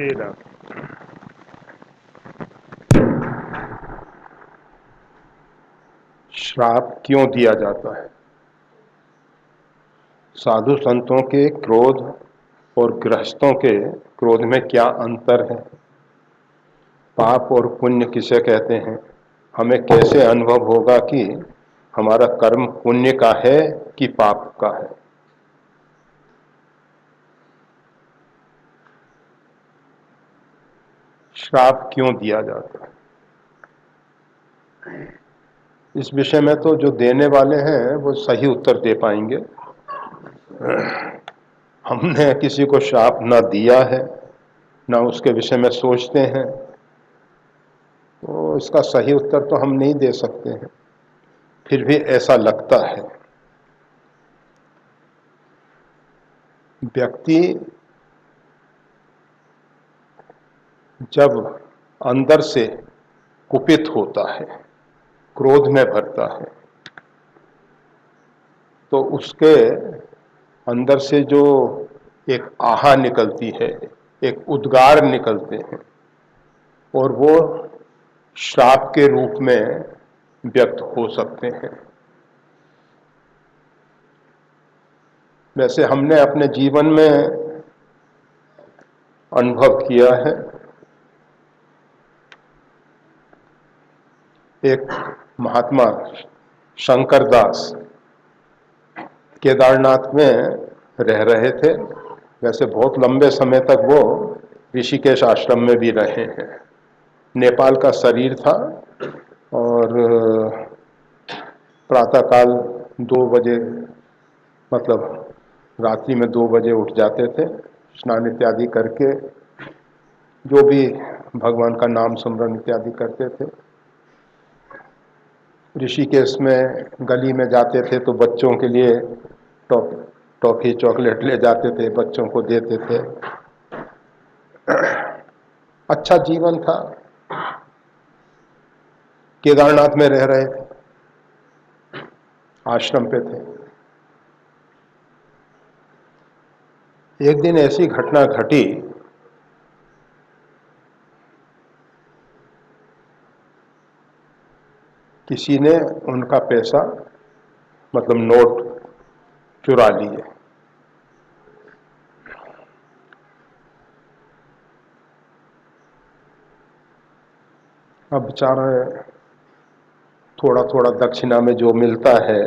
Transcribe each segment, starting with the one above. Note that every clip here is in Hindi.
श्रीराम। श्राप क्यों दिया जाता है? साधु संतों के क्रोध और गृहस्थों के क्रोध में क्या अंतर है? पाप और पुण्य किसे कहते हैं? हमें कैसे अनुभव होगा कि हमारा कर्म पुण्य का है कि पाप का है? श्राप क्यों दिया जाता है? इस विषय में तो जो देने वाले हैं वो सही उत्तर दे पाएंगे। हमने किसी को श्राप ना दिया है, ना उसके विषय में सोचते हैं, तो इसका सही उत्तर तो हम नहीं दे सकते हैं। फिर भी ऐसा लगता है। व्यक्ति जब अंदर से कुपित होता है, क्रोध में भरता है, तो उसके अंदर से जो एक आहा निकलती है, एक उद्गार निकलते हैं, और वो श्राप के रूप में व्यक्त हो सकते हैं। वैसे हमने अपने जीवन में अनुभव किया है। एक महात्मा शंकर दास केदारनाथ में रह रहे थे। वैसे बहुत लंबे समय तक वो ऋषिकेश आश्रम में भी रहे हैं। नेपाल का शरीर था और प्रातःकाल 2 बजे, मतलब रात्रि में 2 बजे उठ जाते थे, स्नान इत्यादि करके जो भी भगवान का नाम स्मरण इत्यादि करते थे। ऋषिकेश में गली में जाते थे तो बच्चों के लिए टॉफी चॉकलेट ले जाते थे, बच्चों को देते थे। अच्छा जीवन था। केदारनाथ में रह रहे थे, आश्रम पे थे। एक दिन ऐसी घटना घटी, किसी ने उनका पैसा, मतलब नोट, चुरा लिए। अब बेचारे थोड़ा थोड़ा दक्षिणा में जो मिलता है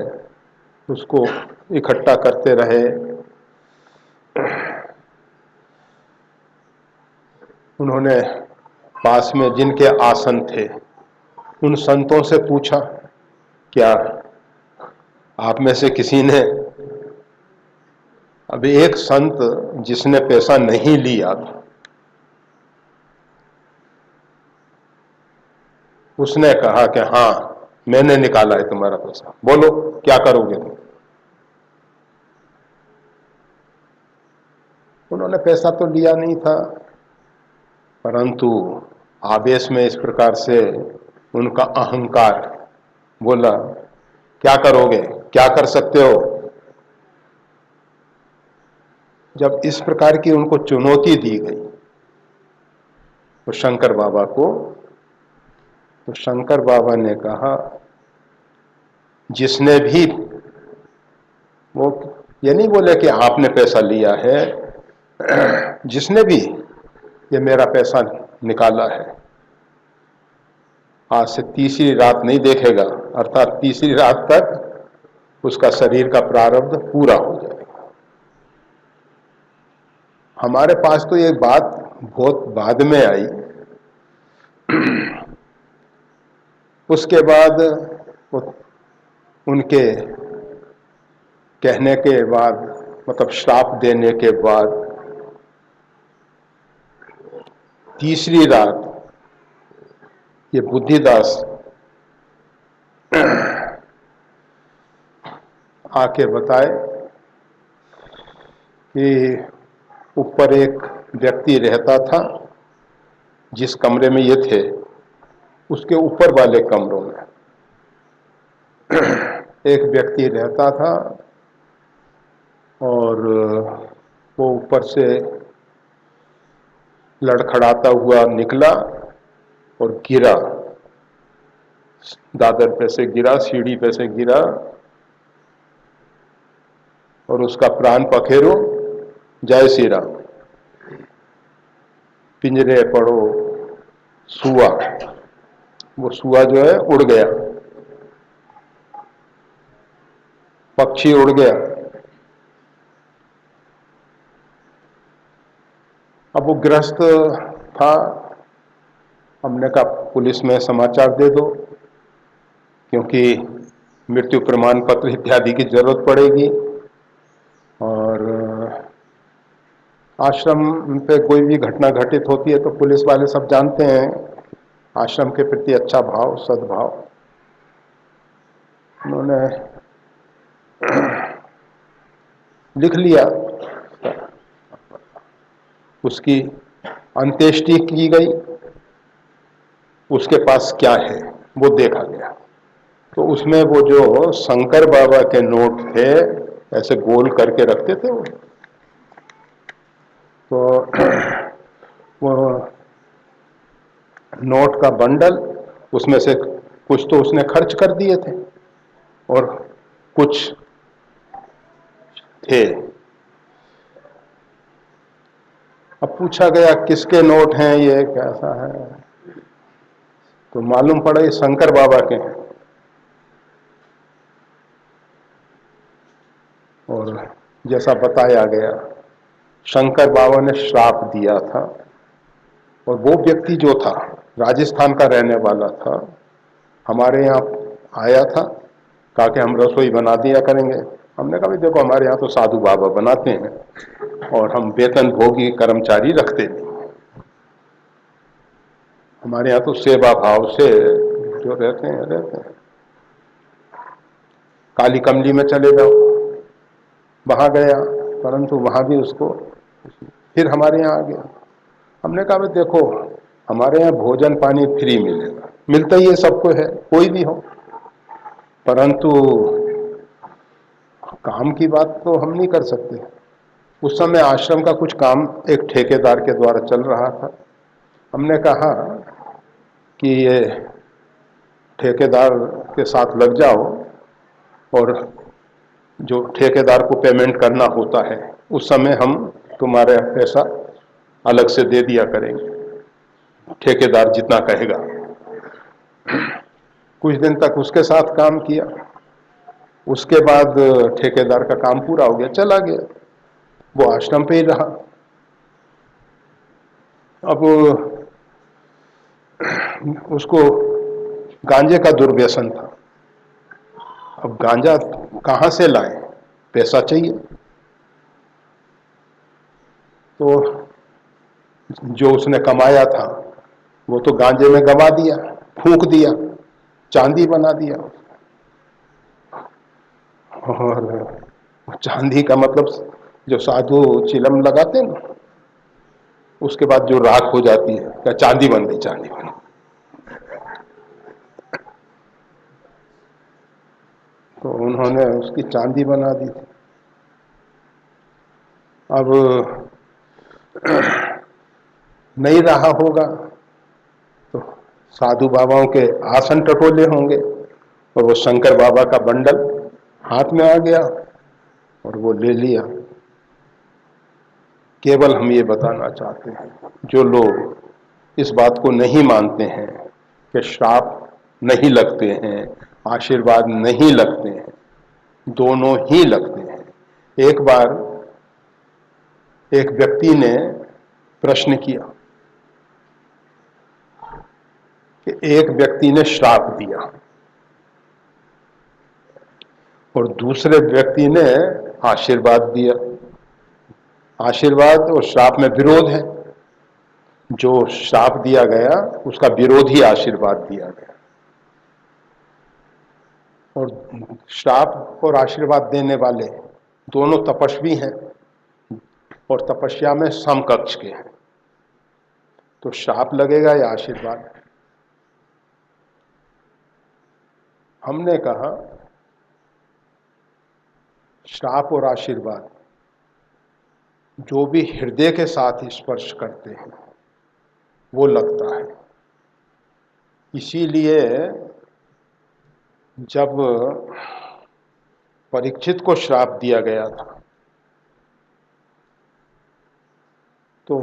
उसको इकट्ठा करते रहे। उन्होंने पास में जिनके आसन थे उन संतों से पूछा, क्या आप में से किसी ने? अब एक संत जिसने पैसा नहीं लिया था, उसने कहा कि हाँ, मैंने निकाला है तुम्हारा पैसा, बोलो क्या करोगे तुम? उन्होंने पैसा तो लिया नहीं था, परंतु आवेश में इस प्रकार से उनका अहंकार बोला, क्या करोगे, क्या कर सकते हो? जब इस प्रकार की उनको चुनौती दी गई तो शंकर बाबा को, तो शंकर बाबा ने कहा, जिसने भी, वो ये नहीं बोले कि आपने पैसा लिया है, जिसने भी ये मेरा पैसा निकाला है, आज से तीसरी रात नहीं देखेगा, अर्थात तीसरी रात तक उसका शरीर का प्रारब्ध पूरा हो जाएगा। हमारे पास तो ये बात बहुत बाद में आई। उसके बाद उनके कहने के बाद, मतलब श्राप देने के बाद, तीसरी रात ये बुद्धिदास आके बताए कि ऊपर एक व्यक्ति रहता था, जिस कमरे में ये थे उसके ऊपर वाले कमरों में एक व्यक्ति रहता था, और वो ऊपर से लड़खड़ाता हुआ निकला और गिरा, दादर पे से गिरा, सीढ़ी पे से गिरा और उसका प्राण पखेरु जय श्री राम। पिंजरे पड़ो सुआ, वो सुआ जो है उड़ गया, पक्षी उड़ गया। अब वो गृहस्थ था, हमने कहा पुलिस में समाचार दे दो, क्योंकि मृत्यु प्रमाण पत्र इत्यादि की जरूरत पड़ेगी। और आश्रम पे कोई भी घटना घटित होती है तो पुलिस वाले सब जानते हैं आश्रम के प्रति अच्छा भाव, सद्भाव। उन्होंने लिख लिया, उसकी अंत्येष्टि की गई, उसके पास क्या है वो देखा गया। तो उसमें वो जो शंकर बाबा के नोट थे, ऐसे गोल करके रखते थे वो, तो वो नोट का बंडल, उसमें से कुछ तो उसने खर्च कर दिए थे और कुछ थे। अब पूछा गया किसके नोट हैं, ये कैसा है, तो मालूम पड़ा ये शंकर बाबा के हैं। और जैसा बताया गया, शंकर बाबा ने श्राप दिया था और वो व्यक्ति जो था राजस्थान का रहने वाला था, हमारे यहाँ आया था, कहा कि हम रसोई बना दिया करेंगे। हमने कहा भाई देखो हमारे यहाँ तो साधु बाबा बनाते हैं और हम वेतन भोगी कर्मचारी रखते नहीं, हमारे यहाँ तो सेवा भाव से जो रहते हैं रहते हैं। काली कमली में चले जाओ, वहां गया, परंतु वहां भी उसको, फिर हमारे यहाँ आ गया। हमने कहा भाई देखो हमारे यहाँ भोजन पानी फ्री मिलेगा, मिलता ही है सबको, है कोई भी हो, परंतु काम की बात तो हम नहीं कर सकते। उस समय आश्रम का कुछ काम एक ठेकेदार के द्वारा चल रहा था। हमने कहा कि ये ठेकेदार के साथ लग जाओ और जो ठेकेदार को पेमेंट करना होता है उस समय हम तुम्हारे पैसा अलग से दे दिया करेंगे, ठेकेदार जितना कहेगा। कुछ दिन तक उसके साथ काम किया, उसके बाद ठेकेदार का काम पूरा हो गया, चला गया, वो आश्रम पे ही रहा। अब उसको गांजे का दुर्व्यसन था। अब गांजा कहाँ से लाए, पैसा चाहिए, तो जो उसने कमाया था वो तो गांजे में गवा दिया, फूंक दिया, चांदी बना दिया। और चांदी का मतलब जो साधु चिलम लगाते हैं ना, उसके बाद जो राख हो जाती है, क्या चांदी बन गई, चांदी बन गई। तो उन्होंने उसकी चांदी बना दी थी। अब नहीं रहा होगा तो साधु बाबाओं के आसन टटोले होंगे और वो शंकर बाबा का बंडल हाथ में आ गया और वो ले लिया। केवल हम ये बताना चाहते हैं, जो लोग इस बात को नहीं मानते हैं कि श्राप नहीं लगते हैं, आशीर्वाद नहीं लगते हैं, दोनों ही लगते हैं। एक बार एक व्यक्ति ने प्रश्न किया कि एक व्यक्ति ने श्राप दिया और दूसरे व्यक्ति ने आशीर्वाद दिया। आशीर्वाद और श्राप में विरोध है, जो श्राप दिया गया उसका विरोधी आशीर्वाद दिया गया। और श्राप और आशीर्वाद देने वाले दोनों तपस्वी हैं और तपस्या में समकक्ष के हैं, तो श्राप लगेगा या आशीर्वाद। हमने कहा श्राप और आशीर्वाद जो भी हृदय के साथ स्पर्श करते हैं वो लगता है। इसीलिए जब परीक्षित को श्राप दिया गया था तो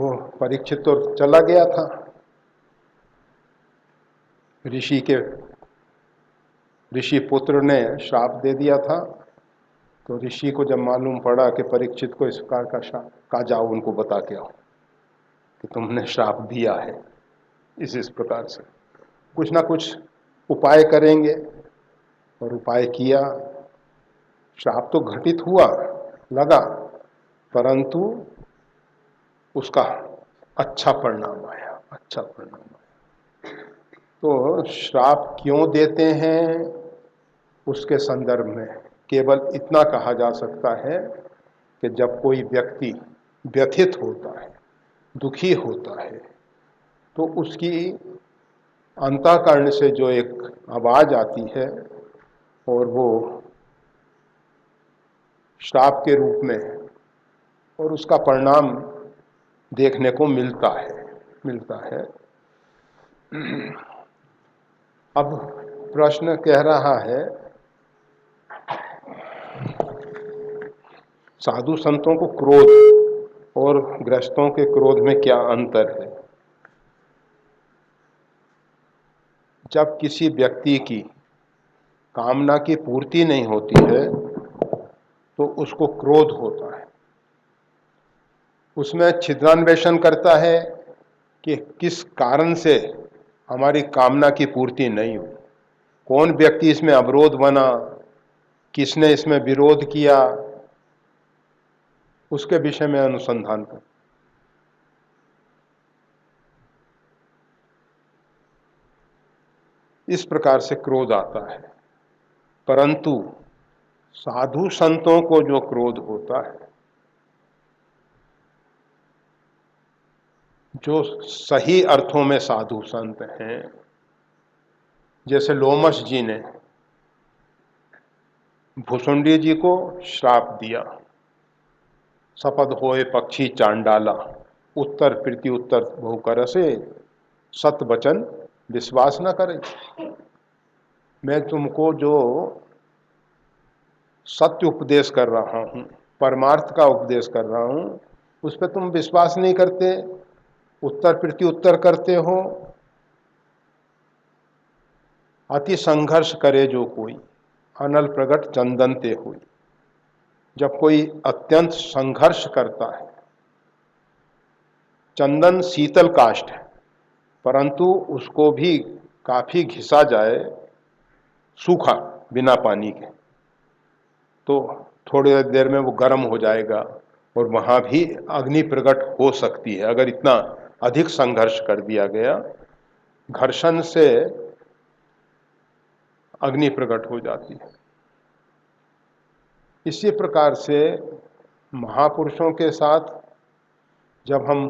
परीक्षित तो चला गया था, ऋषि पुत्र ने श्राप दे दिया था। तो ऋषि को जब मालूम पड़ा कि परीक्षित को इस प्रकार का श्राप, कहा जाओ उनको बता के आओ कि तुमने श्राप दिया है, इस प्रकार से कुछ ना कुछ उपाय करेंगे। और उपाय किया, श्राप तो घटित हुआ, लगा, परंतु उसका अच्छा परिणाम आया, अच्छा परिणाम आया। तो श्राप क्यों देते हैं उसके संदर्भ में केवल इतना कहा जा सकता है कि जब कोई व्यक्ति व्यथित होता है, दुखी होता है, तो उसकी अंतःकरण से जो एक आवाज आती है और वो श्राप के रूप में, और उसका परिणाम देखने को मिलता है। अब प्रश्न कह रहा है, साधु संतों को क्रोध और गृहस्थों के क्रोध में क्या अंतर है? जब किसी व्यक्ति की कामना की पूर्ति नहीं होती है तो उसको क्रोध होता है, उसमें छिद्रान्वेषण करता है कि किस कारण से हमारी कामना की पूर्ति नहीं हुई, कौन व्यक्ति इसमें अवरोध बना, किसने इसमें विरोध किया, उसके विषय में अनुसंधान कर। इस प्रकार से क्रोध आता है। परंतु साधु संतों को जो क्रोध होता है, जो सही अर्थों में साधु संत हैं, जैसे लोमश जी ने भुसुंडी जी को श्राप दिया, सपद होए पक्षी चांडाला, उत्तर प्रति उत्तर बहु करसे, सत वचन विश्वास न करे। मैं तुमको जो सत्य उपदेश कर रहा हूँ, परमार्थ का उपदेश कर रहा हूँ, उस पर तुम विश्वास नहीं करते, उत्तर प्रति उत्तर करते हो। अति संघर्ष करे जो कोई, अनल प्रगट चंदन ते हुई। जब कोई अत्यंत संघर्ष करता है, चंदन शीतल काष्ठ है, परंतु उसको भी काफी घिसा जाए सूखा बिना पानी के, तो थोड़ी देर में वो गर्म हो जाएगा और वहां भी अग्नि प्रकट हो सकती है। अगर इतना अधिक संघर्ष कर दिया गया, घर्षण से अग्नि प्रकट हो जाती है। इसी प्रकार से महापुरुषों के साथ जब हम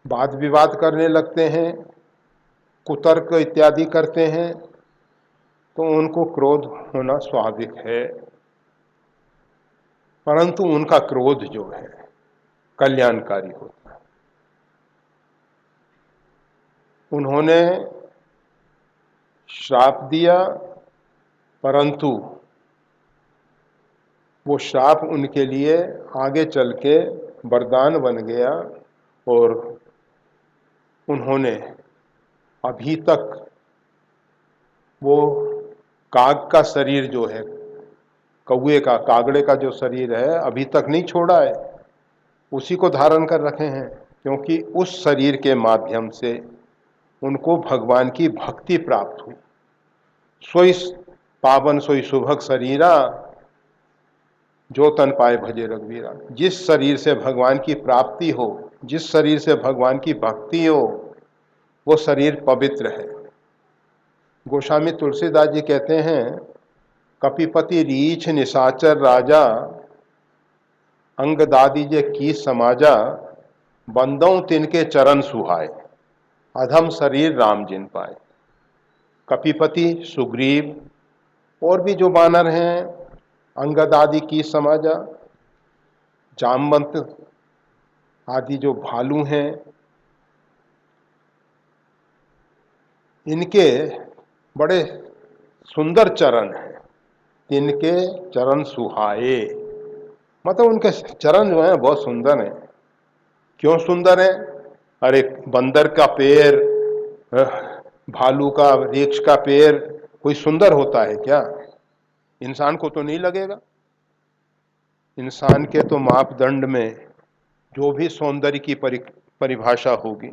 वाद विवाद करने लगते हैं, कुतर्क इत्यादि करते हैं, तो उनको क्रोध होना स्वाभाविक है। परंतु उनका क्रोध जो है कल्याणकारी होता है। उन्होंने श्राप दिया, परंतु वो श्राप उनके लिए आगे चल के वरदान बन गया, और उन्होंने अभी तक वो काग का शरीर जो है, कौए का, कागड़े का जो शरीर है, अभी तक नहीं छोड़ा है, उसी को धारण कर रखे हैं, क्योंकि उस शरीर के माध्यम से उनको भगवान की भक्ति प्राप्त हुई। सोई पावन सोई सुभग शरीरा, जो तन पाए भजे रघुवीरा। जिस शरीर से भगवान की प्राप्ति हो, जिस शरीर से भगवान की भक्ति हो, वो शरीर पवित्र है। गोस्वामी तुलसीदास जी कहते हैं, कपिपति रीछ निशाचर राजा, अंग दादी जे की समाजा, बंदों तिनके चरण सुहाए, अधम शरीर राम जिन पाए। कपिपति, सुग्रीव और भी जो बानर हैं, अंगद आदि की समाजा, जामवंत आदि जो भालू हैं, इनके बड़े सुंदर चरण हैं, इनके चरण सुहाए, मतलब उनके चरण जो हैं बहुत सुंदर हैं। क्यों सुंदर हैं? अरे बंदर का पैर, भालू का, वृक्ष का पैर कोई सुंदर होता है क्या? इंसान को तो नहीं लगेगा। इंसान के तो मापदंड में जो भी सौंदर्य की परिभाषा होगी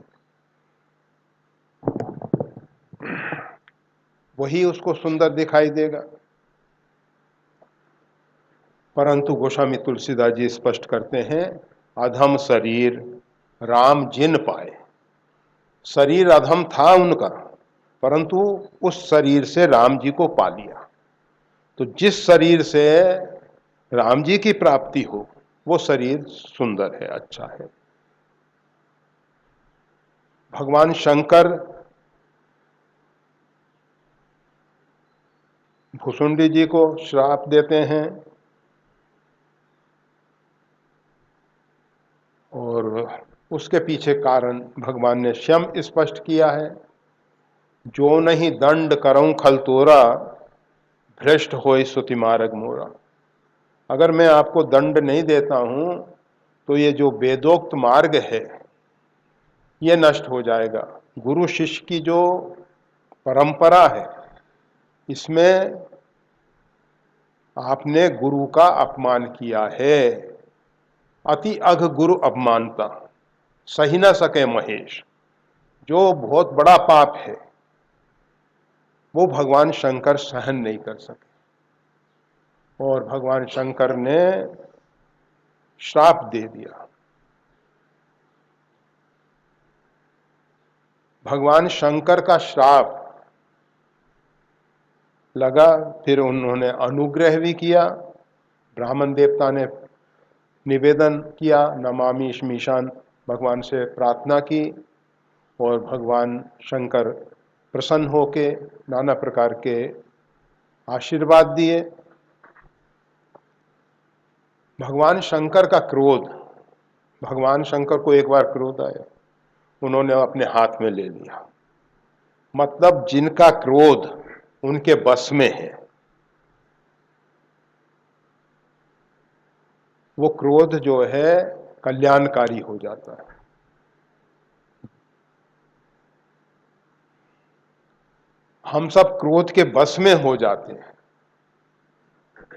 वही उसको सुंदर दिखाई देगा। परंतु गोस्वामी तुलसीदास जी स्पष्ट करते हैं, अधम शरीर राम जिन पाए। शरीर अधम था उनका, परंतु उस शरीर से राम जी को पा लिया। तो जिस शरीर से राम जी की प्राप्ति हो वो शरीर सुंदर है, अच्छा है। भगवान शंकर भुसुंडी जी को श्राप देते हैं और उसके पीछे कारण भगवान ने स्वयं स्पष्ट किया है, जो नहीं दंड करऊं खल तोरा, भ्रष्ट होए सुति मार्ग मोरा। अगर मैं आपको दंड नहीं देता हूं तो ये जो वेदोक्त मार्ग है ये नष्ट हो जाएगा। गुरु शिष्य की जो परंपरा है इसमें आपने गुरु का अपमान किया है। अति अघ गुरु अपमानता सही न सके महेश, जो बहुत बड़ा पाप है वो भगवान शंकर सहन नहीं कर सके और भगवान शंकर ने श्राप दे दिया। भगवान शंकर का श्राप लगा, फिर उन्होंने अनुग्रह भी किया। ब्राह्मण देवता ने निवेदन किया, नमामि ईशान, भगवान से प्रार्थना की और भगवान शंकर प्रसन्न होके नाना प्रकार के आशीर्वाद दिए। भगवान शंकर का क्रोध, भगवान शंकर को एक बार क्रोध आया, उन्होंने अपने हाथ में ले लिया। मतलब जिनका क्रोध उनके बस में है वो क्रोध जो है कल्याणकारी हो जाता है। हम सब क्रोध के बस में हो जाते हैं।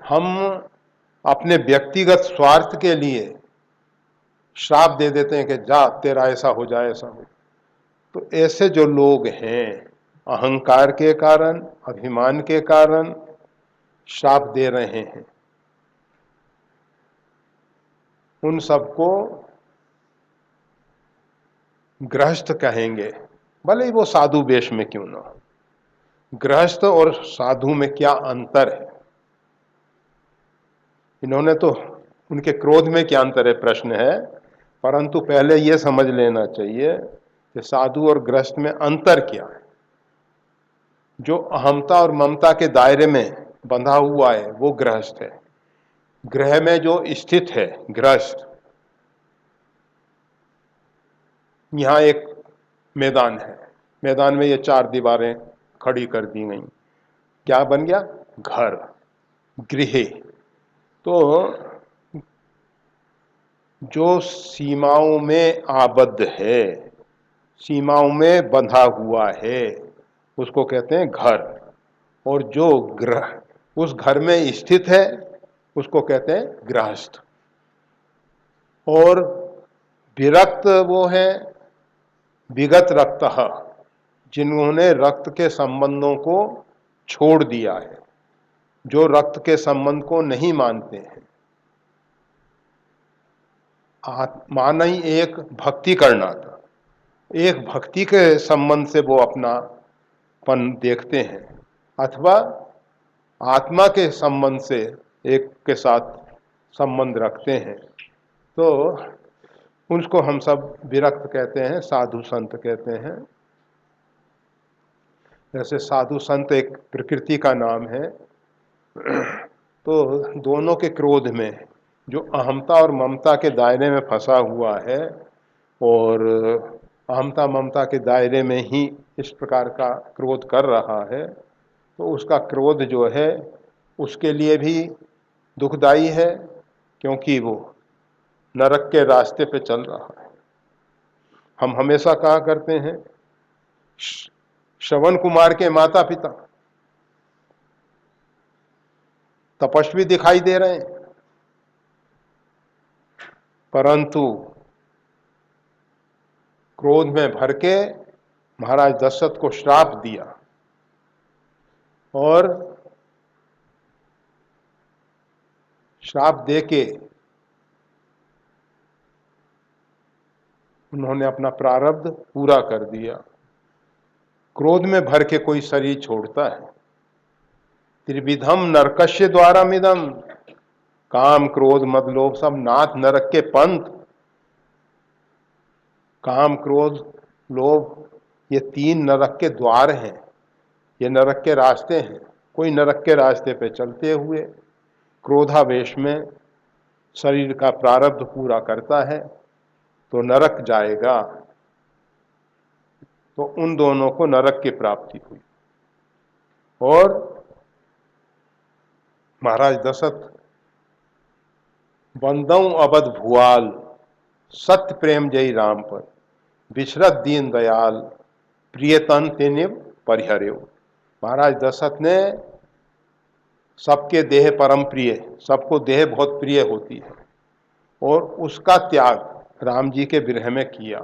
हम अपने व्यक्तिगत स्वार्थ के लिए श्राप दे देते हैं कि जा तेरा ऐसा हो जाए, ऐसा हो। तो ऐसे जो लोग हैं अहंकार के कारण, अभिमान के कारण श्राप दे रहे हैं, उन सबको गृहस्थ कहेंगे, भले ही वो साधु वेश में क्यों ना हो। गृहस्थ और साधु में क्या अंतर है? इन्होंने तो, उनके क्रोध में क्या अंतर है प्रश्न है, परंतु पहले यह समझ लेना चाहिए कि साधु और गृहस्थ में अंतर क्या है। जो अहमता और ममता के दायरे में बंधा हुआ है वो गृहस्थ है। गृह में जो स्थित है गृहस्थ, यहां एक मैदान है, मैदान में ये चार दीवारें खड़ी कर दी गई, क्या बन गया? घर, गृह। तो जो सीमाओं में आबद्ध है, सीमाओं में बंधा हुआ है, उसको कहते हैं घर। और जो ग्रह उस घर में स्थित है उसको कहते हैं गृहस्थ। और विरक्त वो है विगत रक्त, जिन्होंने रक्त के संबंधों को छोड़ दिया है, जो रक्त के संबंध को नहीं मानते हैं। माना ही एक भक्ति करना था, एक भक्ति के संबंध से वो अपनापन देखते हैं, अथवा आत्मा के संबंध से एक के साथ संबंध रखते हैं, तो उसको हम सब विरक्त कहते हैं, साधु संत कहते हैं। जैसे साधु संत एक प्रकृति का नाम है। तो दोनों के क्रोध में जो अहमता और ममता के दायरे में फंसा हुआ है और अहमता ममता के दायरे में ही इस प्रकार का क्रोध कर रहा है, तो उसका क्रोध जो है उसके लिए भी दुखदाई है, क्योंकि वो नरक के रास्ते पे चल रहा है। हम हमेशा कहा करते हैं, श्रवण कुमार के माता पिता तपस्वी दिखाई दे रहे हैं, परंतु क्रोध में भर के महाराज दशरथ को श्राप दिया और श्राप देके उन्होंने अपना प्रारब्ध पूरा कर दिया। क्रोध में भर के कोई शरीर छोड़ता है। त्रिविधम नरकस्य द्वारमिदम, काम क्रोध मद लोभ सब नाथ नरक के पंथ। काम क्रोध लोभ ये 3 नरक के द्वार हैं, ये नरक के रास्ते हैं। कोई नरक के रास्ते पे चलते हुए क्रोधावेश में शरीर का प्रारब्ध पूरा करता है तो नरक जाएगा। तो उन दोनों को नरक की प्राप्ति हुई। और महाराज दशरथ बंदऊ अवध भुआल, सत्य प्रेम जय राम पर, विशरद दीन दयाल, प्रियतन तेनिव परिहर्यो। महाराज दशरथ ने सबके देह परम प्रिय, सबको देह बहुत प्रिय होती है, और उसका त्याग राम जी के विरह में किया।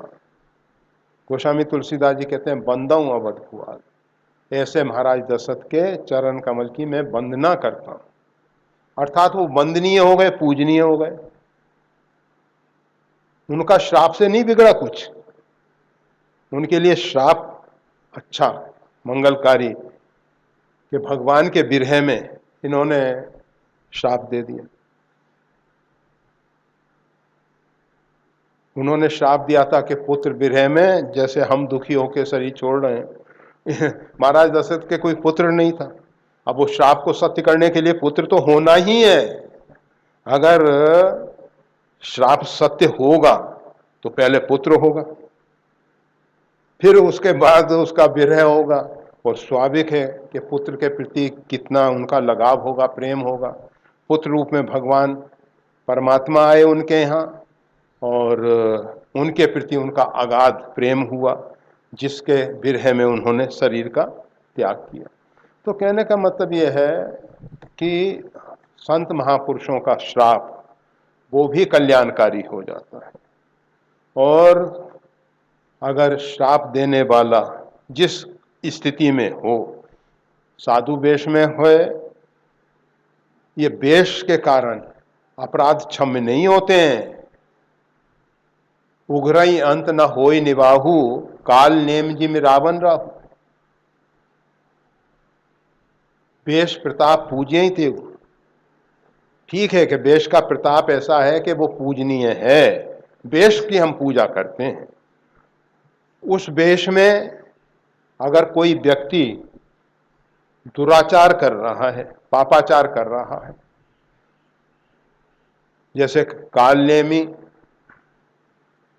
गोस्वामी तुलसीदास जी कहते हैं बंदऊ अवध भुआल, ऐसे महाराज दशरथ के चरण कमल की मैं वंदना करता हूं। अर्थात वो वंदनीय हो गए, पूजनीय हो गए। उनका श्राप से नहीं बिगड़ा कुछ, उनके लिए श्राप अच्छा मंगलकारी कि भगवान के विरह में इन्होंने श्राप दे दिया। उन्होंने श्राप दिया था कि पुत्र विरह में, जैसे हम दुखी होकर शरीर छोड़ रहे हैं, महाराज दशरथ के कोई पुत्र नहीं था। अब वो श्राप को सत्य करने के लिए पुत्र तो होना ही है। अगर श्राप सत्य होगा तो पहले पुत्र होगा, फिर उसके बाद उसका विरह होगा। और स्वाभाविक है कि पुत्र के प्रति कितना उनका लगाव होगा, प्रेम होगा। पुत्र रूप में भगवान परमात्मा आए उनके यहाँ, और उनके प्रति उनका अगाध प्रेम हुआ, जिसके विरह में उन्होंने शरीर का त्याग किया। तो कहने का मतलब यह है कि संत महापुरुषों का श्राप वो भी कल्याणकारी हो जाता है। और अगर श्राप देने वाला जिस स्थिति में हो, साधु वेश में होए, ये वेश के कारण अपराध क्षम्य नहीं होते हैं। उग्रई अंत न होय निवाहु, काल नेम जिम रावण राहु। वेश प्रताप पूज्य ही थे। ठीक है कि वेश का प्रताप ऐसा है कि वो पूजनीय है, वेश की हम पूजा करते हैं। उस वेश में अगर कोई व्यक्ति दुराचार कर रहा है, पापाचार कर रहा है, जैसे कालनेमी,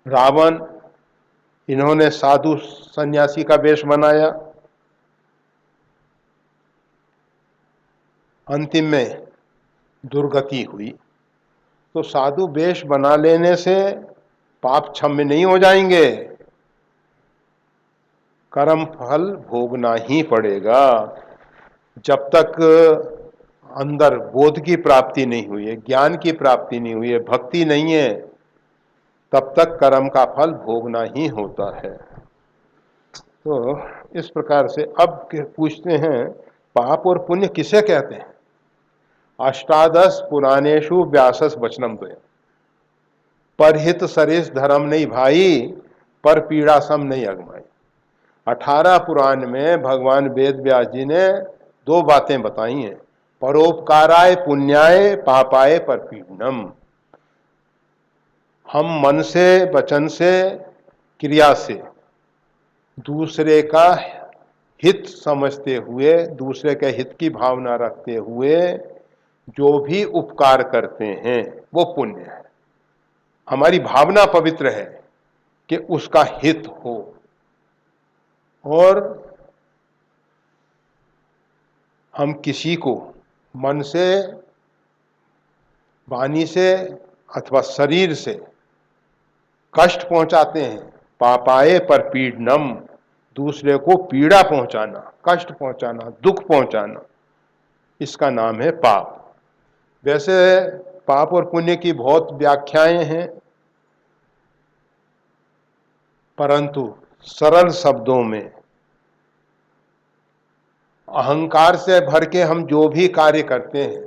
रावण, इन्होंने साधु सन्यासी का वेश बनाया, अंतिम में दुर्गति हुई। तो साधु वेश बना लेने से पाप क्षम्य नहीं हो जाएंगे, कर्म फल भोगना ही पड़ेगा। जब तक अंदर बोध की प्राप्ति नहीं हुई है, ज्ञान की प्राप्ति नहीं हुई है, भक्ति नहीं है, तब तक कर्म का फल भोगना ही होता है। तो इस प्रकार से अब पूछते हैं, पाप और पुण्य किसे कहते हैं? अष्टादश पुराणेशु व्यासस वचनम द्वयम्, परहित सरिस धर्म नहीं भाई, पर पीड़ा सम नहीं अगमाई। 18 पुराण में भगवान वेद व्यास जी ने 2 बातें बताई हैं, परोपकाराय पुण्याय पापाय परपीड़नम। हम मन से, वचन से, क्रिया से दूसरे का हित समझते हुए, दूसरे के हित की भावना रखते हुए जो भी उपकार करते हैं वो पुण्य है। हमारी भावना पवित्र है, कि उसका हित हो, और हम किसी को मन से, वाणी से अथवा शरीर से कष्ट पहुंचाते हैं। पापाये पर पीड़नम, दूसरे को पीड़ा पहुंचाना, कष्ट पहुंचाना, दुख पहुंचाना, इसका नाम है पाप। वैसे पाप और पुण्य की बहुत व्याख्याएं हैं, परंतु सरल शब्दों में अहंकार से भर के हम जो भी कार्य करते हैं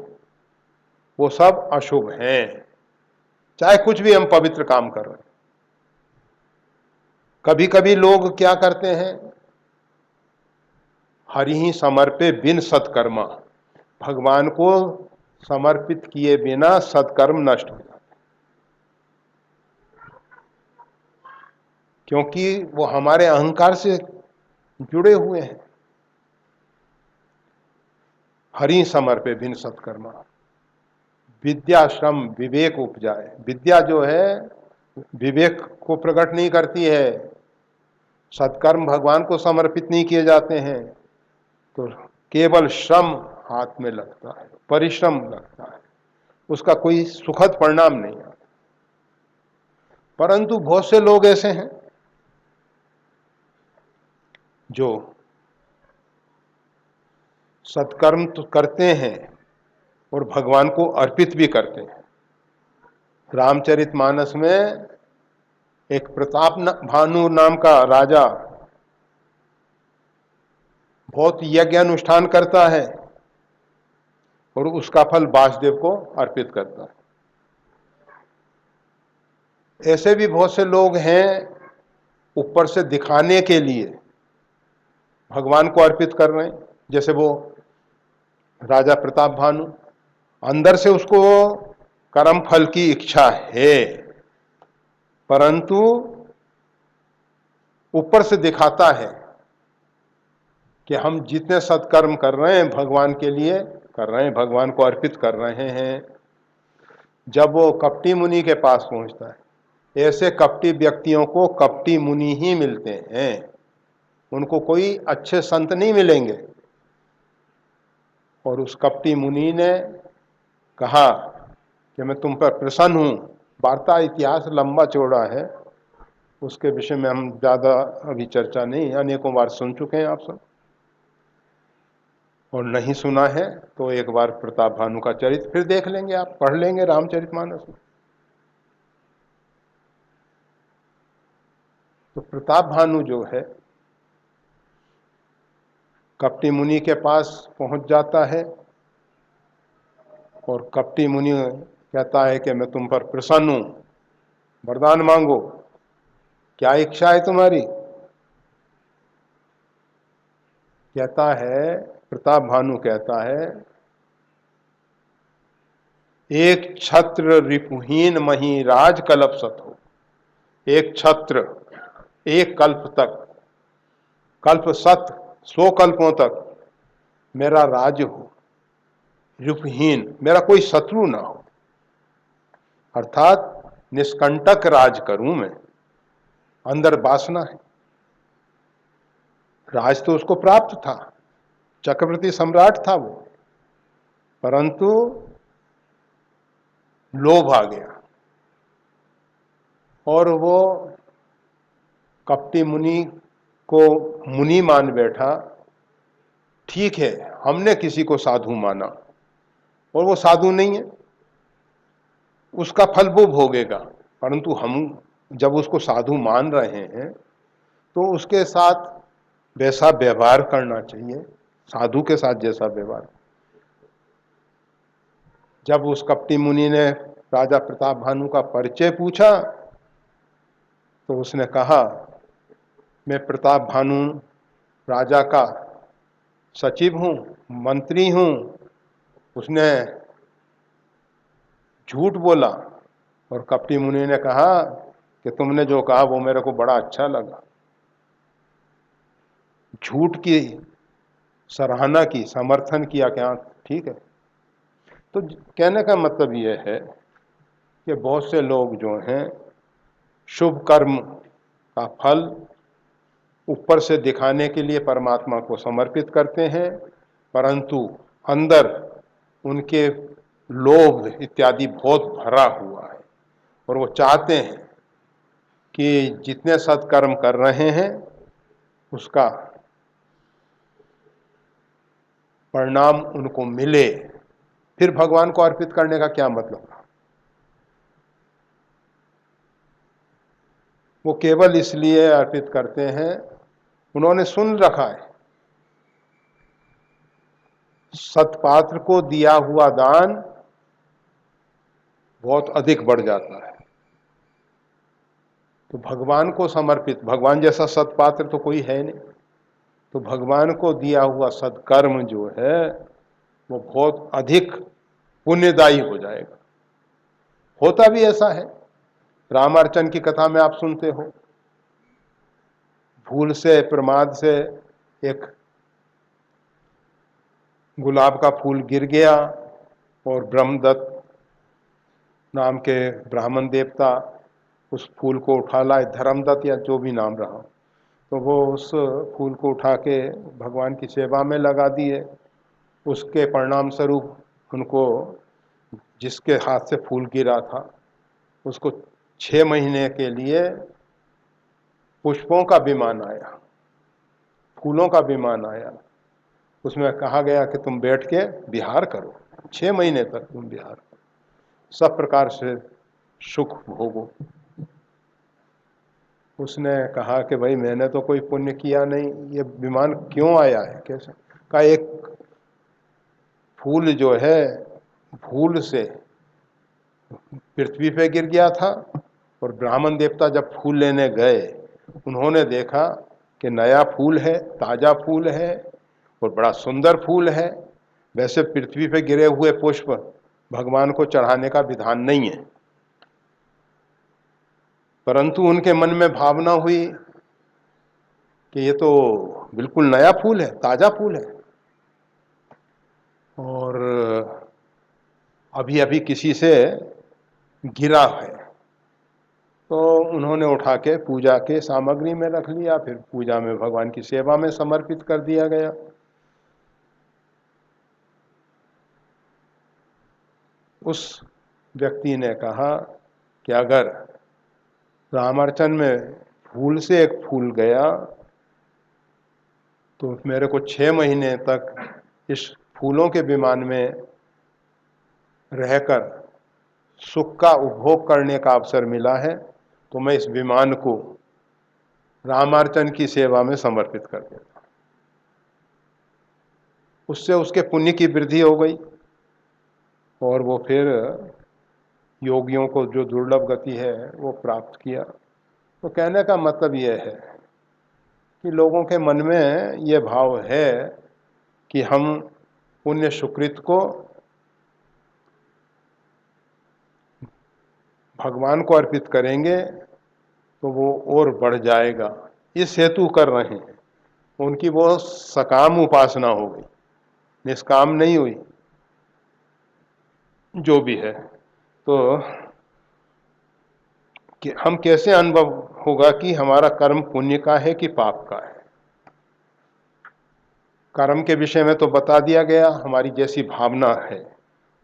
वो सब अशुभ हैं, चाहे कुछ भी हम पवित्र काम कर रहे हैं। कभी कभी लोग क्या करते हैं, हरि समर्पे बिन सत्कर्मा, भगवान को समर्पित किए बिना सत्कर्म नष्ट हो जाता है, क्योंकि वो हमारे अहंकार से जुड़े हुए हैं। हरि समर्पे बिन सत्कर्मा, विद्या श्रम विवेक उपजाए। विद्या जो है विवेक को प्रकट नहीं करती है, सत्कर्म भगवान को समर्पित नहीं किए जाते हैं, तो केवल श्रम हाथ में लगता है, परिश्रम लगता है, उसका कोई सुखद परिणाम नहीं आता। परंतु बहुत से लोग ऐसे हैं जो सत्कर्म तो करते हैं और भगवान को अर्पित भी करते हैं। रामचरितमानस में एक प्रताप भानु नाम का राजा बहुत यज्ञ अनुष्ठान करता है और उसका फल वासुदेव को अर्पित करता है। ऐसे भी बहुत से लोग हैं, ऊपर से दिखाने के लिए भगवान को अर्पित कर रहे हैं, जैसे वो राजा प्रताप भानु, अंदर से उसको कर्म फल की इच्छा है, परंतु ऊपर से दिखाता है कि हम जितने सत्कर्म कर रहे हैं भगवान के लिए कर रहे हैं, भगवान को अर्पित कर रहे हैं। जब वो कपटी मुनि के पास पहुंचता है, ऐसे कपटी व्यक्तियों को कपटी मुनि ही मिलते हैं, उनको कोई अच्छे संत नहीं मिलेंगे। और उस कपटी मुनि ने कहा कि मैं तुम पर प्रसन्न हूं। वार्ता इतिहास लंबा चौड़ा है, उसके विषय में हम ज्यादा अभी चर्चा नहीं, अनेकों बार सुन चुके हैं आप सब, और नहीं सुना है तो एक बार प्रताप भानु का चरित्र फिर देख लेंगे, आप पढ़ लेंगे रामचरितमानस में। तो प्रताप भानु जो है कपटी मुनि के पास पहुंच जाता है और कपटी मुनि कहता है कि मैं तुम पर प्रसन्न हूं, वरदान मांगो, क्या इच्छा है तुम्हारी। कहता है, प्रताप भानु कहता है, एक छत्र रिपुहीन मही राज कल्प सत हो। एक छत्र एक कल्प तक, कल्प सत 100 कल्पों तक मेरा राज्य हो, रिपुहीन, मेरा कोई शत्रु ना हो, अर्थात निष्कंटक राज करूं मैं। अंदर वासना है, राज तो उसको प्राप्त था, चक्रवर्ती सम्राट था वो, परंतु लोभ आ गया और वो कपटी मुनि को मुनि मान बैठा। ठीक है, हमने किसी को साधु माना और वो साधु नहीं है, उसका फल वो भोगेगा, परंतु हम जब उसको साधु मान रहे हैं तो उसके साथ वैसा व्यवहार करना चाहिए, साधु के साथ जैसा व्यवहार। जब उस कपटी मुनि ने राजा प्रताप भानु का परिचय पूछा तो उसने कहा, मैं प्रताप भानु राजा का सचिव हूं, मंत्री हूं। उसने झूठ बोला और कपटी मुनि ने कहा कि तुमने जो कहा वो मेरे को बड़ा अच्छा लगा। झूठ की सराहना की, समर्थन किया, क्या ठीक है। तो कहने का मतलब यह है कि बहुत से लोग जो हैं शुभ कर्म का फल ऊपर से दिखाने के लिए परमात्मा को समर्पित करते हैं, परंतु अंदर उनके लोभ इत्यादि बहुत भरा हुआ है और वो चाहते हैं कि जितने सत्कर्म कर रहे हैं उसका परिणाम उनको मिले। फिर भगवान को अर्पित करने का क्या मतलब? वो केवल इसलिए अर्पित करते हैं, उन्होंने सुन रखा है सत्पात्र को दिया हुआ दान बहुत अधिक बढ़ जाता है। तो भगवान को समर्पित, भगवान जैसा सत्पात्र तो कोई है नहीं, तो भगवान को दिया हुआ सत्कर्म जो है वो बहुत अधिक पुण्यदायी हो जाएगा। होता भी ऐसा है, रामार्चन की कथा में आप सुनते हो, भूल से प्रमाद से एक गुलाब का फूल गिर गया और ब्रह्मदत्त नाम के ब्राह्मण देवता उस फूल को उठा लाए, धर्मदत्त या जो भी नाम रहा, तो वो उस फूल को उठा के भगवान की सेवा में लगा दिए। उसके परिणाम स्वरूप उनको, जिसके हाथ से फूल गिरा था, उसको 6 महीने के लिए पुष्पों का विमान आया, फूलों का विमान आया। उसमें कहा गया कि तुम बैठ के विहार करो, 6 महीने तक तुम विहार करो, सब प्रकार से सुख भोगो। उसने कहा कि भाई मैंने तो कोई पुण्य किया नहीं, ये विमान क्यों आया है, कैसे? का एक फूल जो है भूल से पृथ्वी पे गिर गया था और ब्राह्मण देवता जब फूल लेने गए उन्होंने देखा कि नया फूल है, ताजा फूल है और बड़ा सुंदर फूल है। वैसे पृथ्वी पे गिरे हुए पुष्प भगवान को चढ़ाने का विधान नहीं है, परंतु उनके मन में भावना हुई कि ये तो बिल्कुल नया फूल है, ताजा फूल है और अभी अभी किसी से गिरा है, तो उन्होंने उठा के पूजा के सामग्री में रख लिया, फिर पूजा में भगवान की सेवा में समर्पित कर दिया गया। उस व्यक्ति ने कहा कि अगर रामार्चन में फूल से एक फूल गया तो मेरे को 6 महीने तक इस फूलों के विमान में रहकर सुख का उपभोग करने का अवसर मिला है, तो मैं इस विमान को रामार्चन की सेवा में समर्पित कर देता। उससे उसके पुण्य की वृद्धि हो गई और वो फिर योगियों को जो दुर्लभ गति है वो प्राप्त किया। तो कहने का मतलब यह है कि लोगों के मन में ये भाव है कि हम पुण्य सुकृत को भगवान को अर्पित करेंगे तो वो और बढ़ जाएगा, इस हेतु कर रहे हैं। उनकी वो सकाम उपासना हो गई, निष्काम नहीं हुई। जो भी है, तो कि हम कैसे अनुभव होगा कि हमारा कर्म पुण्य का है कि पाप का है? कर्म के विषय में तो बता दिया गया, हमारी जैसी भावना है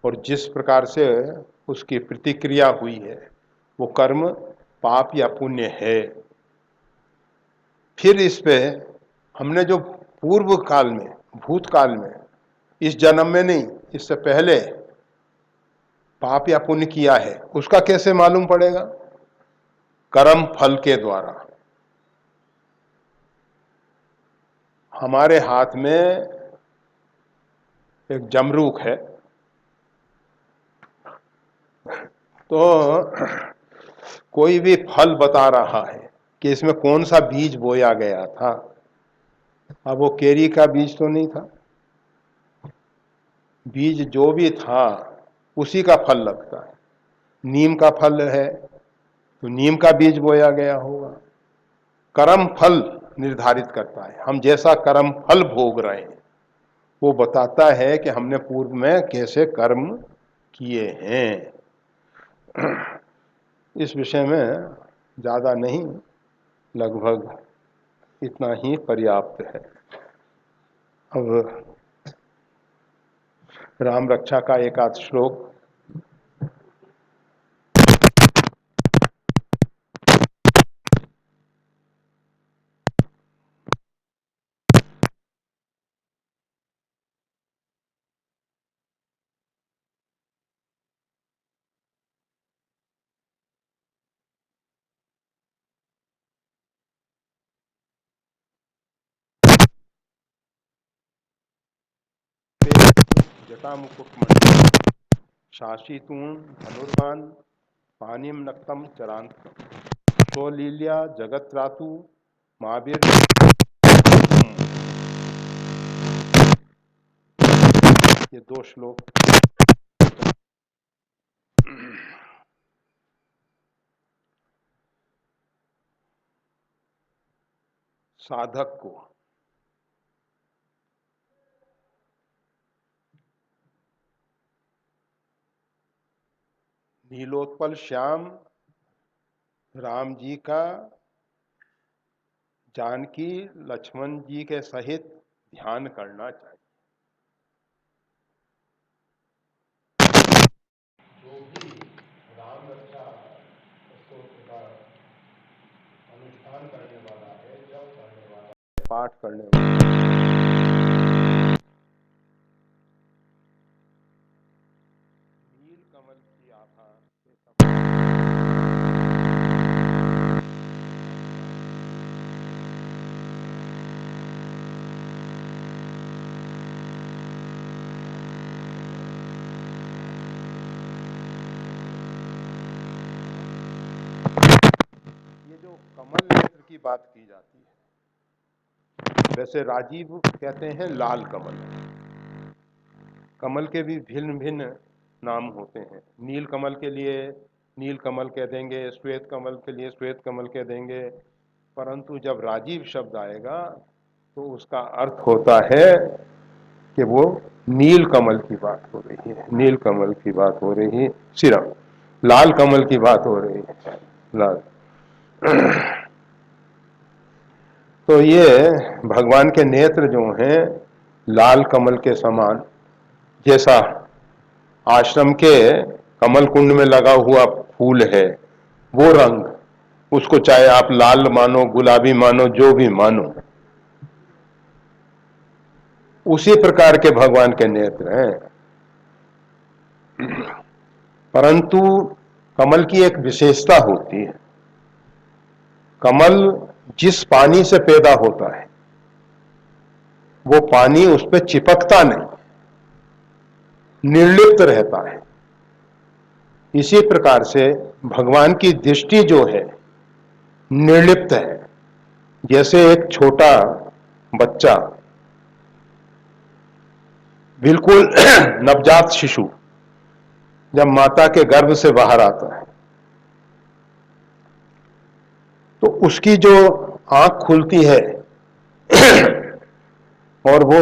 और जिस प्रकार से उसकी प्रतिक्रिया हुई है वो कर्म पाप या पुण्य है। फिर इस पे हमने जो पूर्व काल में, भूतकाल में, इस जन्म में नहीं, इससे पहले पाप या पुण्य किया है, उसका कैसे मालूम पड़ेगा? कर्म फल के द्वारा। हमारे हाथ में एक जमरूक है, तो कोई भी फल बता रहा है कि इसमें कौन सा बीज बोया गया था। अब वो केरी का बीज तो नहीं था, बीज जो भी था उसी का फल लगता है। नीम का फल है तो नीम का बीज बोया गया होगा। कर्म फल निर्धारित करता है, हम जैसा कर्म फल भोग रहे हैं वो बताता है कि हमने पूर्व में कैसे कर्म किए हैं। इस विषय में ज़्यादा नहीं, लगभग इतना ही पर्याप्त है। अब राम रक्षा का एक आध श्लोक। जटामुकुटमण्डितम् शासितून् धनुर्वान् पाणिं नक्तं चरान्तकम् स्वलील्या जगत्रातु महावीर। ये दो श्लोक साधक को नीलोत्पल श्याम राम जी का जानकी लक्ष्मण जी के सहित ध्यान करना चाहिए। जो भी राम रक्षा स्तोत्र का अनुष्ठान करने वाला है, जप करने वाला है, पाठ करने वाला है, नील कमल की आभा से ये जो कमल नेत्र की बात की जाती है, वैसे राजीव कहते हैं लाल कमल। कमल के भी भिन्न भिन्न नाम होते हैं। नील कमल के लिए नील कमल कह देंगे, श्वेत कमल के लिए श्वेत कमल कह देंगे, परंतु जब राजीव शब्द आएगा तो उसका अर्थ होता है कि वो नील कमल की बात हो रही है, नील कमल की बात हो रही है, सिर्फ लाल कमल की बात हो रही है, लाल। तो ये भगवान के नेत्र जो हैं लाल कमल के समान, जैसा आश्रम के कमल कुंड में लगा हुआ फूल है वो रंग, उसको चाहे आप लाल मानो, गुलाबी मानो, जो भी मानो, उसी प्रकार के भगवान के नेत्र हैं। परंतु कमल की एक विशेषता होती है, कमल जिस पानी से पैदा होता है वो पानी उस पर चिपकता नहीं, निर्लिप्त रहता है। इसी प्रकार से भगवान की दृष्टि जो है निर्लिप्त है। जैसे एक छोटा बच्चा, बिल्कुल नवजात शिशु जब माता के गर्भ से बाहर आता है तो उसकी जो आंख खुलती है और वो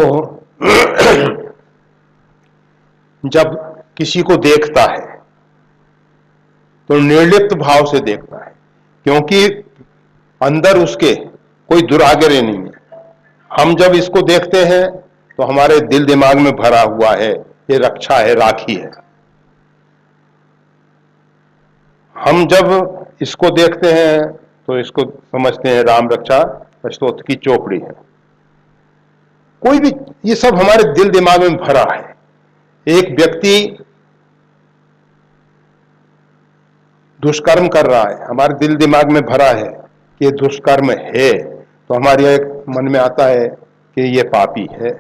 जब किसी को देखता है तो निर्लिप्त भाव से देखता है, क्योंकि अंदर उसके कोई दुराग्रह नहीं है। हम जब इसको देखते हैं तो हमारे दिल दिमाग में भरा हुआ है ये रक्षा है, राखी है। हम जब इसको देखते हैं तो इसको समझते हैं राम रक्षा स्तोत्र की चौपड़ी है। कोई भी, ये सब हमारे दिल दिमाग में भरा है। एक व्यक्ति दुष्कर्म कर रहा है, हमारे दिल दिमाग में भरा है कि ये दुष्कर्म है, तो हमारे एक मन में आता है कि ये पापी है।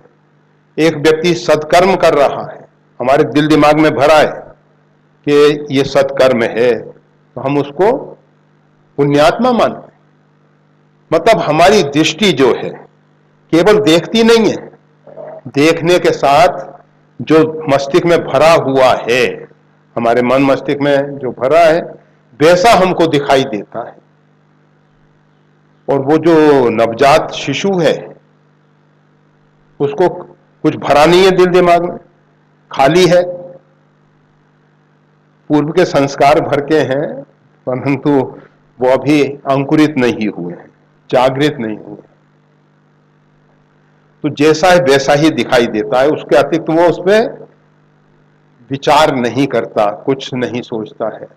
एक व्यक्ति सत्कर्म कर रहा है, हमारे दिल दिमाग में भरा है कि ये सत्कर्म है, तो हम उसको पुण्यात्मा मानते हैं। मतलब हमारी दृष्टि जो है केवल देखती नहीं है, देखने के साथ जो मस्तिष्क में भरा हुआ है, हमारे मन मस्तिष्क में जो भरा है वैसा हमको दिखाई देता है। और वो जो नवजात शिशु है उसको कुछ भरा नहीं है दिल दिमाग में, खाली है। पूर्व के संस्कार भर के हैं परंतु वो अभी अंकुरित नहीं हुए हैं। जागृत नहीं हुए। तो जैसा है वैसा ही दिखाई देता है, उसके अतिरिक्त वो उसमें विचार नहीं करता, कुछ नहीं सोचता है।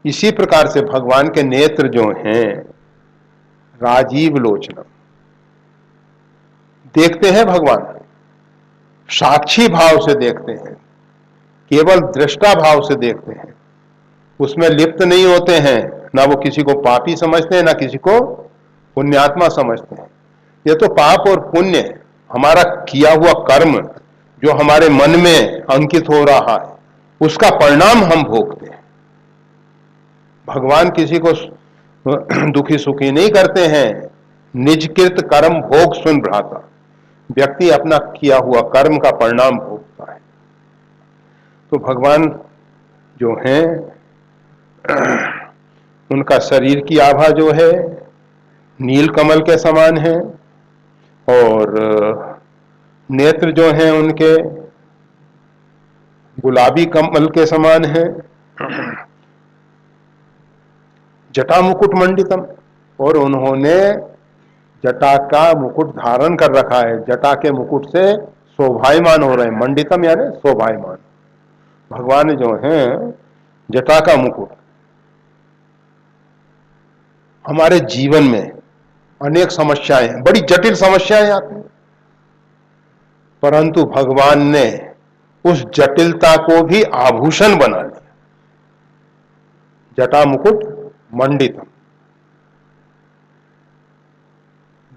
इसी प्रकार से भगवान के नेत्र जो हैं राजीव लोचनम, देखते हैं भगवान, साक्षी भाव से देखते हैं, केवल दृष्टा भाव से देखते हैं, उसमें लिप्त नहीं होते हैं। ना वो किसी को पापी समझते हैं, ना किसी को पुण्यात्मा समझते हैं। ये तो पाप और पुण्य हमारा किया हुआ कर्म जो हमारे मन में अंकित हो रहा है, उसका परिणाम हम भोगते हैं। भगवान किसी को दुखी सुखी नहीं करते हैं। निजकृत कर्म भोग सुन भ्राता, व्यक्ति अपना किया हुआ कर्म का परिणाम भोगता है। तो भगवान जो हैं उनका शरीर की आभा जो है नील कमल के समान है, और नेत्र जो हैं उनके गुलाबी कमल के समान है। जटा मुकुट मंडितम, और उन्होंने जटा का मुकुट धारण कर रखा है, जटा के मुकुट से शोभायमान हो रहे हैं। मंडितम यानी शोभायमान। भगवान जो हैं जटा का मुकुट, हमारे जीवन में अनेक समस्याएं, बड़ी जटिल समस्याएं आती हैं, परंतु भगवान ने उस जटिलता को भी आभूषण बना लिया। जटा मुकुट मंडितम,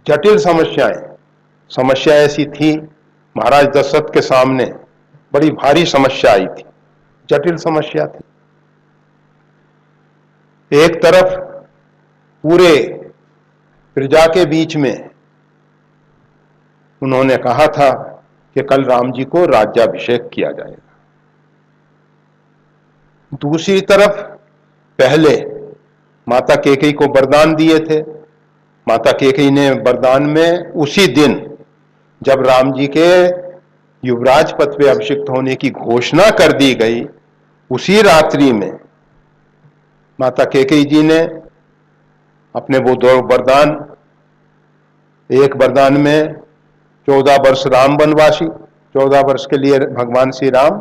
जटिल समस्या ऐसी थी महाराज दशरथ के सामने, बड़ी भारी समस्या आई थी, जटिल समस्या थी। एक तरफ पूरे प्रजा के बीच में उन्होंने कहा था कि कल राम जी को राज्याभिषेक किया जाएगा। दूसरी तरफ पहले माता कैकेयी को वरदान दिए थे। माता कैकेयी ने वरदान में उसी दिन जब राम जी के युवराज पद पे अभिषिक्त होने की घोषणा कर दी गई, उसी रात्रि में माता कैकेयी जी ने अपने वो दो वरदान, एक वरदान में 14 वर्ष राम वनवासी, 14 वर्ष के लिए भगवान श्री राम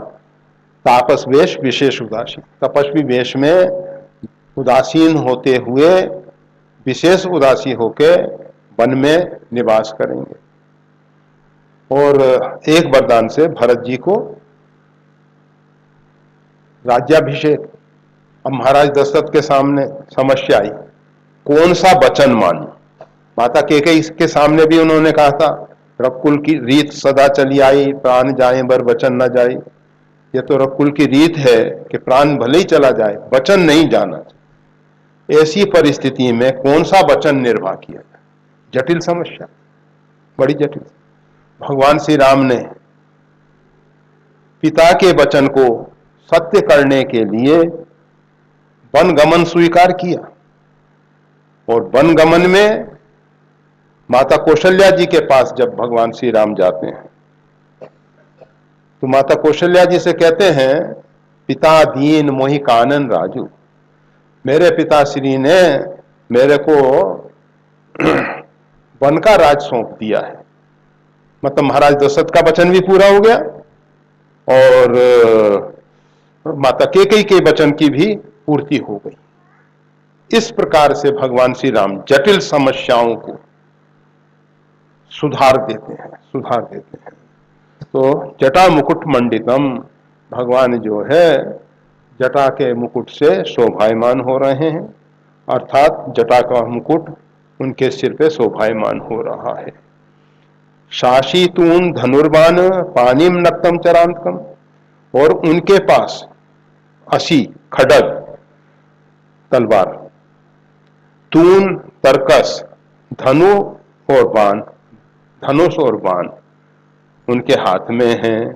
तापस वेश विशेष उदासी, तपस्वी वेश में उदासीन होते हुए विशेष उदासी होके वन में निवास करेंगे। और एक वरदान से भरत जी को राज्याभिषेक। अब महाराज दशरथ के सामने समस्या आई, कौन सा वचन मानूं। माता कैकेयी के सामने भी उन्होंने कहा था रकुल की रीत सदा चली आई, प्राण जाए बर वचन न जाए। ये तो रकुल की रीत है कि प्राण भले ही चला जाए, वचन नहीं जाना। ऐसी परिस्थिति में कौन सा वचन निर्वाह किया जाए, जटिल समस्या, बड़ी जटिल। भगवान श्री राम ने पिता के वचन को सत्य करने के लिए वन गमन स्वीकार किया, और वन गमन में माता कौशल्या जी के पास जब भगवान श्री राम जाते हैं तो माता कौशल्या जी से कहते हैं पिता दीन मोहि कानन राजू, मेरे पिताश्री ने मेरे को वन का राज सौंप दिया है। मतलब महाराज दशरथ का वचन भी पूरा हो गया और माता कैकेयी के वचन की भी पूर्ति हो गई। इस प्रकार से भगवान श्री राम जटिल समस्याओं को सुधार देते हैं। तो जटा मुकुट मंडितम, भगवान जो है जटा के मुकुट से शोभायमान हो रहे हैं, अर्थात जटा का मुकुट उनके सिर पे शोभायमान हो रहा है। शाशीतून धनुर्बाण पानीम नक्तम चरांतकम, और उनके पास असी खड्ग तलवार, तून तरकस, धनु और बाण, धनुष और बाण उनके हाथ में हैं।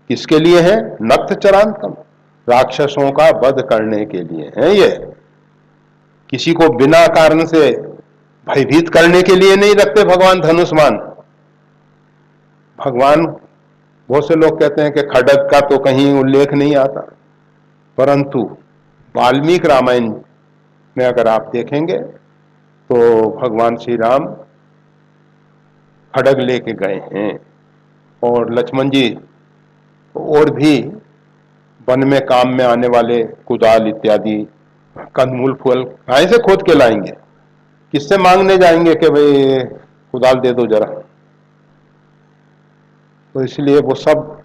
किसके लिए है? नक्त चरांतकम, राक्षसों का वध करने के लिए है। ये किसी को बिना कारण से भयभीत करने के लिए नहीं रखते भगवान धनुष बाण। भगवान, बहुत से लोग कहते हैं कि खड्ग का तो कहीं उल्लेख नहीं आता, परंतु वाल्मीकि रामायण में अगर आप देखेंगे तो भगवान श्री राम खड्ग लेके गए हैं और लक्ष्मण जी और भी वन में काम में आने वाले कुदाल इत्यादि कंदमूल फूल कहाँ से खोद के लाएंगे, किससे मांगने जाएंगे कि भाई कुदाल दे दो जरा। तो इसलिए वो सब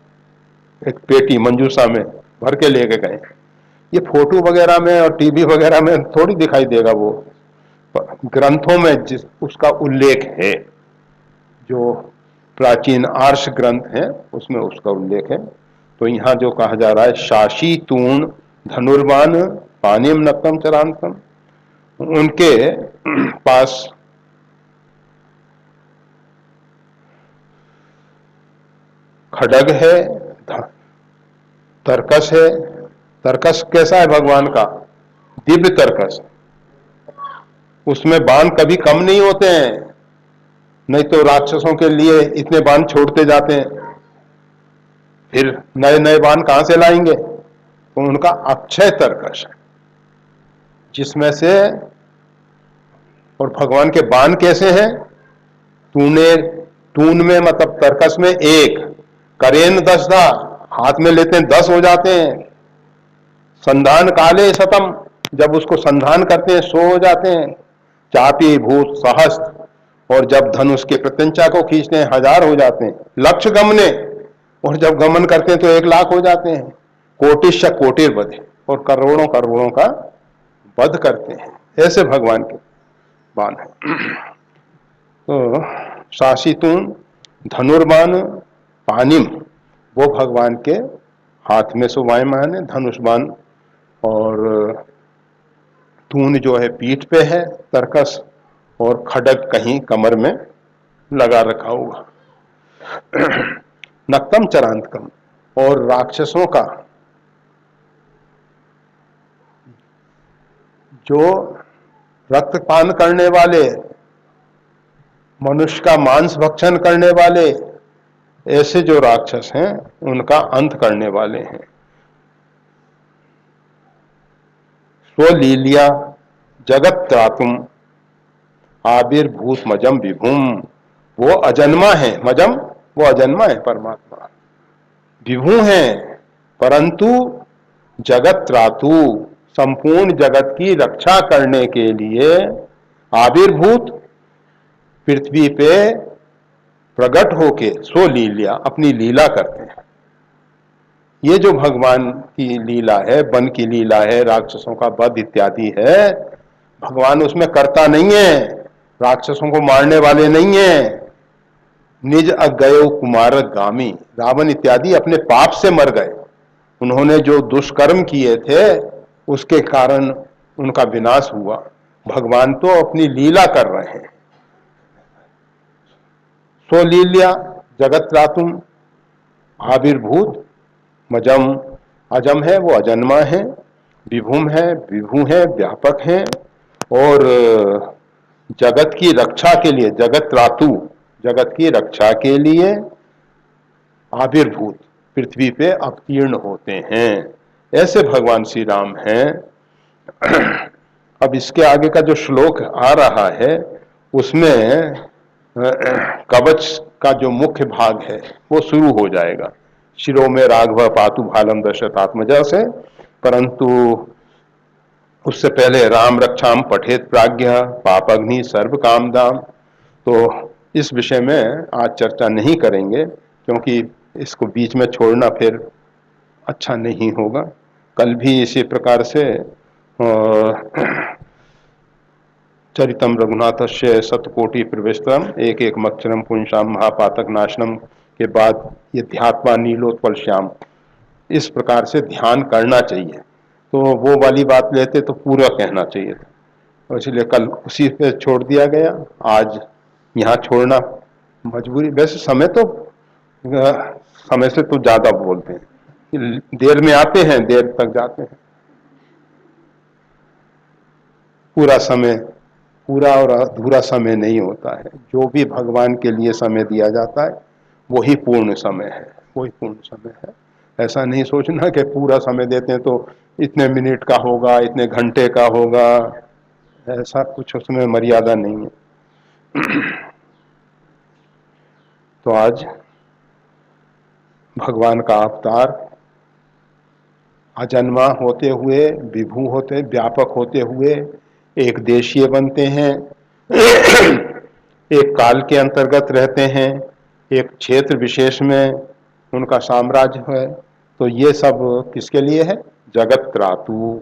एक पेटी मंजूसा में भर के लेके गए। ये फोटो वगैरह में और टीवी वगैरह में थोड़ी दिखाई देगा, वो ग्रंथों में जिस उसका उल्लेख है, जो प्राचीन आर्ष ग्रंथ है उसमें उसका उल्लेख है। तो यहाँ जो कहा जा रहा है शाशी तूण धनुर्वान पानीम नक्तम चरांतम, उनके पास खड्ग है, तरकस है। तरकस कैसा है भगवान का? दिव्य तरकस, उसमें बाण कभी कम नहीं होते हैं, नहीं तो राक्षसों के लिए इतने बाण छोड़ते जाते हैं, फिर नए नए बाण कहां से लाएंगे? तो उनका अक्षय तरकस है जिसमें से, और भगवान के बाण कैसे हैं? तूने तून में मतलब तरकस में एक, करेन 10 हाथ में लेते हैं 10 हो जाते हैं। संधान काले शतम, जब उसको संधान करते हैं 100 हो जाते हैं। चापी भूत सहस्त्र, और जब धनुष के प्रत्यंचा को खींचते हैं 1000 हो जाते हैं। लक्ष्य गमने, और जब गमन करते हैं तो 1,00,000 हो जाते हैं। कोटिश कोटिर बधे, और करोड़ों करोड़ों का वध करते हैं। ऐसे भगवान के बाण है। तो शासितून धनुर्बाण पानिम, वो भगवान के हाथ में शोभायमान है धनुष बाण, और तून जो है पीठ पे है तरकस, और खड्ग कहीं कमर में लगा रखा होगा। नक्तम चरांतकम, और राक्षसों का जो रक्तपान करने वाले, मनुष्य का मांस भक्षण करने वाले, ऐसे जो राक्षस हैं उनका अंत करने वाले हैं। स्वलीलिया जगत त्रातुम आविर्भूत मजम विभुम, वो अजन्मा है, मजम वो अजन्मा है परमात्मा, विभु हैं परंतु जगत त्रातु, संपूर्ण जगत की रक्षा करने के लिए आविर्भूत, पृथ्वी पे प्रकट होके स्वलीलिया अपनी लीला करते हैं। ये जो भगवान की लीला है, वन की लीला है, राक्षसों का वध इत्यादि है, भगवान उसमें करता नहीं है, राक्षसों को मारने वाले नहीं है। निज अगयो कुमार गामी, रावण इत्यादि अपने पाप से मर गए, उन्होंने जो दुष्कर्म किए थे उसके कारण उनका विनाश हुआ। भगवान तो अपनी लीला कर रहे हैं। स्वलील्या जगत रातुम आविर्भूत मजम, अजम है वो अजन्मा है, विभुम है विभु है व्यापक है, और जगत की रक्षा के लिए, जगत रातु जगत की रक्षा के लिए आविर्भूत पृथ्वी पे अवतीर्ण होते हैं। ऐसे भगवान श्री राम हैं। अब इसके आगे का जो श्लोक आ रहा है उसमें कवच का जो मुख्य भाग है वो शुरू हो जाएगा। शिरो में राघव पातु भालम दशरथात्मजा से, परंतु उससे पहले राम रक्षाम पठेत प्राज्ञ पापग्नि सर्व कामदाम। तो इस विषय में आज चर्चा नहीं करेंगे क्योंकि इसको बीच में छोड़ना फिर अच्छा नहीं होगा। कल भी इसी प्रकार से चरितम रघुनाथस्य शतकोटि प्रविष्टम एक एक मक्षरम पुंसाम महापातक नाशनम के बाद ये ध्यात्मा नीलोत्पल श्याम, इस प्रकार से ध्यान करना चाहिए। तो वो वाली बात लेते तो पूरा कहना चाहिए था, और इसलिए कल उसी पे छोड़ दिया गया। आज यहाँ छोड़ना मजबूरी, वैसे समय तो समय से तो ज्यादा बोलते हैं, देर में आते हैं देर तक जाते हैं। पूरा समय, पूरा और अधूरा समय नहीं होता है। जो भी भगवान के लिए समय दिया जाता है वही पूर्ण समय है, वही पूर्ण समय है। ऐसा नहीं सोचना कि पूरा समय देते हैं तो इतने मिनट का होगा, इतने घंटे का होगा, ऐसा कुछ उसमें मर्यादा नहीं है। तो आज भगवान का अवतार अजन्मा होते हुए, विभू होते, व्यापक होते हुए एक देशीय बनते हैं, एक काल के अंतर्गत रहते हैं, एक क्षेत्र विशेष में उनका साम्राज्य है। तो ये सब किसके लिए है? जगत त्रातु,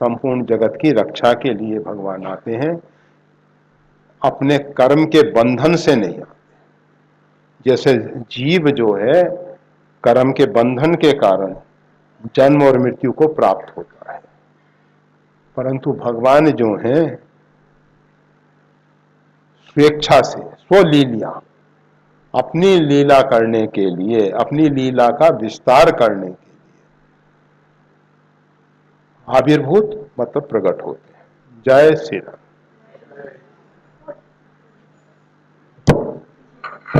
संपूर्ण जगत की रक्षा के लिए भगवान आते हैं, अपने कर्म के बंधन से नहीं आते। जैसे जीव जो है कर्म के बंधन के कारण जन्म और मृत्यु को प्राप्त होता है, परंतु भगवान जो हैं स्वेच्छा से, स्वलीला, अपनी लीला करने के लिए, अपनी लीला का विस्तार करने के लिए आविर्भूत मतलब प्रकट होते हैं। जय श्री राम।